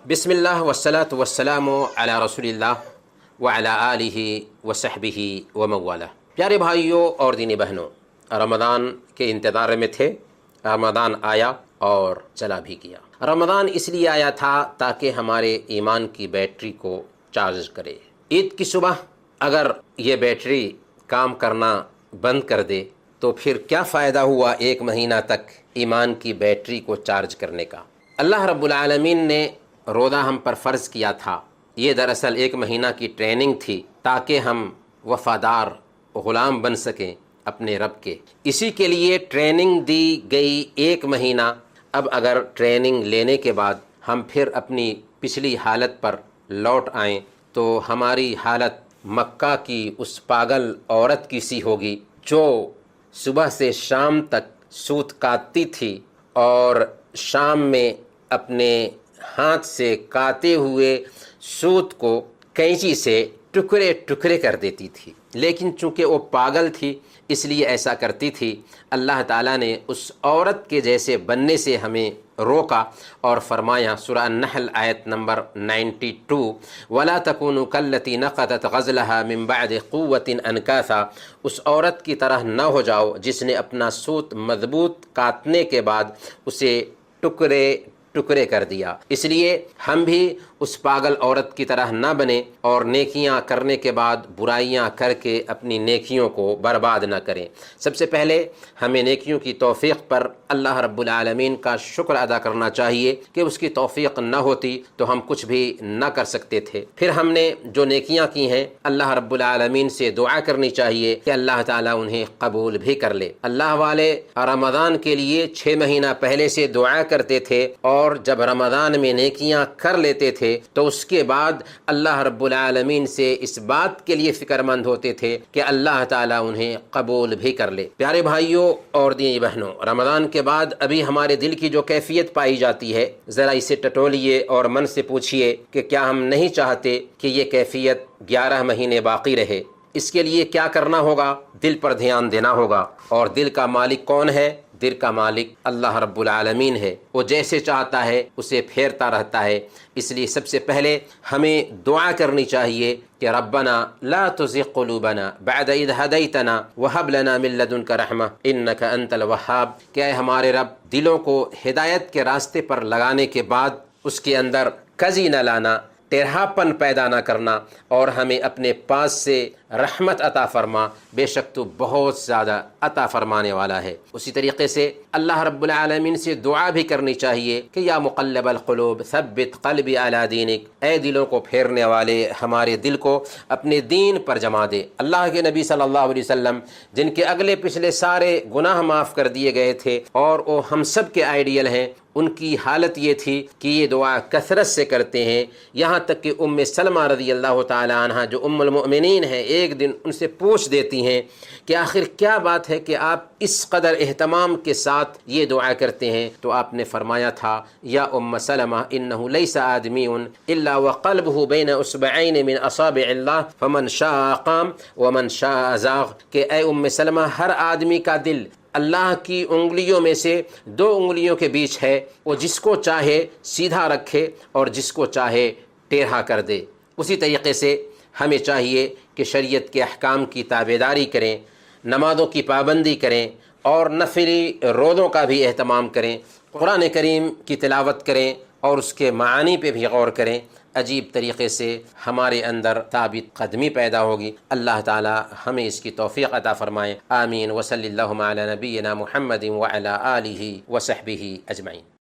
بسم اللہ والصلاة والسلام علی رسول اللہ وعلی آلہ وصحبہ ومن والہ۔ پیارے بھائیوں اور دینی بہنوں، رمضان کے انتظار میں تھے۔ رمضان آیا اور چلا بھی گیا۔ رمضان اس لیے آیا تھا تاکہ ہمارے ایمان کی بیٹری کو چارج کرے۔ عید کی صبح اگر یہ بیٹری کام کرنا بند کر دے تو پھر کیا فائدہ ہوا ایک مہینہ تک ایمان کی بیٹری کو چارج کرنے کا۔ اللہ رب العالمین نے روزہ ہم پر فرض کیا تھا۔ یہ دراصل ایک مہینہ کی ٹریننگ تھی تاکہ ہم وفادار غلام بن سکیں اپنے رب کے۔ اسی کے لیے ٹریننگ دی گئی ایک مہینہ۔ اب اگر ٹریننگ لینے کے بعد ہم پھر اپنی پچھلی حالت پر لوٹ آئیں تو ہماری حالت مکہ کی اس پاگل عورت کی سی ہوگی جو صبح سے شام تک سوت کاٹتی تھی اور شام میں اپنے ہاتھ سے کاتے ہوئے سوت کو کینچی سے ٹکڑے ٹکڑے کر دیتی تھی، لیکن چونکہ وہ پاگل تھی اس لیے ایسا کرتی تھی۔ اللہ تعالیٰ نے اس عورت کے جیسے بننے سے ہمیں روکا اور فرمایا، سورہ النحل آیت نمبر 92، وَلَا تَكُونُوا كَالَّتِي نَقَضَتْ غَزْلَهَا مِن بَعْدِ قُوَّةٍ أَنْكَاثًا۔ اس عورت کی طرح نہ ہو جاؤ جس نے اپنا سوت مضبوط کاٹنے کے بعد اسے ٹکڑے ٹکڑے کر دیا۔ اس لیے ہم بھی اس پاگل عورت کی طرح نہ بنیں اور نیکیاں کرنے کے بعد برائیاں کر کے اپنی نیکیوں کو برباد نہ کریں۔ سب سے پہلے ہمیں نیکیوں کی توفیق پر اللہ رب العالمین کا شکر ادا کرنا چاہیے کہ اس کی توفیق نہ ہوتی تو ہم کچھ بھی نہ کر سکتے تھے۔ پھر ہم نے جو نیکیاں کی ہیں اللہ رب العالمین سے دعا کرنی چاہیے کہ اللہ تعالیٰ انہیں قبول بھی کر لے۔ اللہ والے رمضان کے لیے 6 مہینہ پہلے سے دعا کرتے تھے اور جب رمضان میں نیکیاں کر لیتے تھے تو اس کے بعد اللہ رب العالمین سے اس بات کے لیے فکر مند ہوتے تھے کہ اللہ تعالیٰ انہیں قبول بھی کر لے۔ پیارے بھائیوں اور دینی بہنوں، رمضان کے بعد ابھی ہمارے دل کی جو کیفیت پائی جاتی ہے ذرا اسے ٹٹولیے اور من سے پوچھئے کہ کیا ہم نہیں چاہتے کہ یہ کیفیت 11 مہینے باقی رہے؟ اس کے لیے کیا کرنا ہوگا؟ دل پر دھیان دینا ہوگا۔ اور دل کا مالک کون ہے؟ دل کا مالک اللہ رب العالمین ہے۔ وہ جیسے چاہتا ہے اسے پھیرتا رہتا ہے۔ اس لیے سب سے پہلے ہمیں دعا کرنی چاہیے کہ ربنا لا تزغ قلوبنا بعد اذ ہدیتنا وہب لنا من لدنک رحمہ انک انت الوہاب، کہ اے ہمارے رب دلوں کو ہدایت کے راستے پر لگانے کے بعد اس کے اندر کجی نہ لانا، ٹیڑھاپن پیدا نہ کرنا، اور ہمیں اپنے پاس سے رحمت عطا فرما، بے شک تو بہت زیادہ عطا فرمانے والا ہے۔ اسی طریقے سے اللہ رب العالمین سے دعا بھی کرنی چاہیے کہ یا مقلب القلوب ثبت قلبی علی دینک، اے دلوں کو پھیرنے والے ہمارے دل کو اپنے دین پر جما دے۔ اللہ کے نبی صلی اللہ علیہ وسلم جن کے اگلے پچھلے سارے گناہ معاف کر دیے گئے تھے اور وہ ہم سب کے آئیڈیل ہیں، ان کی حالت یہ تھی کہ یہ دعا کثرت سے کرتے ہیں، یہاں تک کہ ام سلمہ رضی اللہ تعالی عنہ جو ام المؤمنین ہیں ایک دن ان سے پوچھ دیتی ہیں کہ آخر کیا بات ہے کہ آپ اس قدر اہتمام کے ساتھ یہ دعا کرتے ہیں؟ تو آپ نے فرمایا تھا، یا ام سلمہ انہ لیس آدمی الا وقلبہ بین اصبعین من اصابع اللہ فمن شاء قام ومن شاء زاغ، کہ اے ام سلمہ ہر آدمی کا دل اللہ کی انگلیوں میں سے 2 انگلیوں کے بیچ ہے، وہ جس کو چاہے سیدھا رکھے اور جس کو چاہے ٹیڑھا کر دے۔ اسی طریقے سے ہمیں چاہیے کہ شریعت کے احکام کی تابعداری کریں، نمازوں کی پابندی کریں اور نفلی روزوں کا بھی اہتمام کریں، قرآن کریم کی تلاوت کریں اور اس کے معانی پہ بھی غور کریں۔ عجیب طریقے سے ہمارے اندر ثابت قدمی پیدا ہوگی۔ اللہ تعالی ہمیں اس کی توفیق عطا فرمائے۔ آمین۔ وصلی اللہ علی نبینا محمد وعلی آلہ وصحبہ اجمعین۔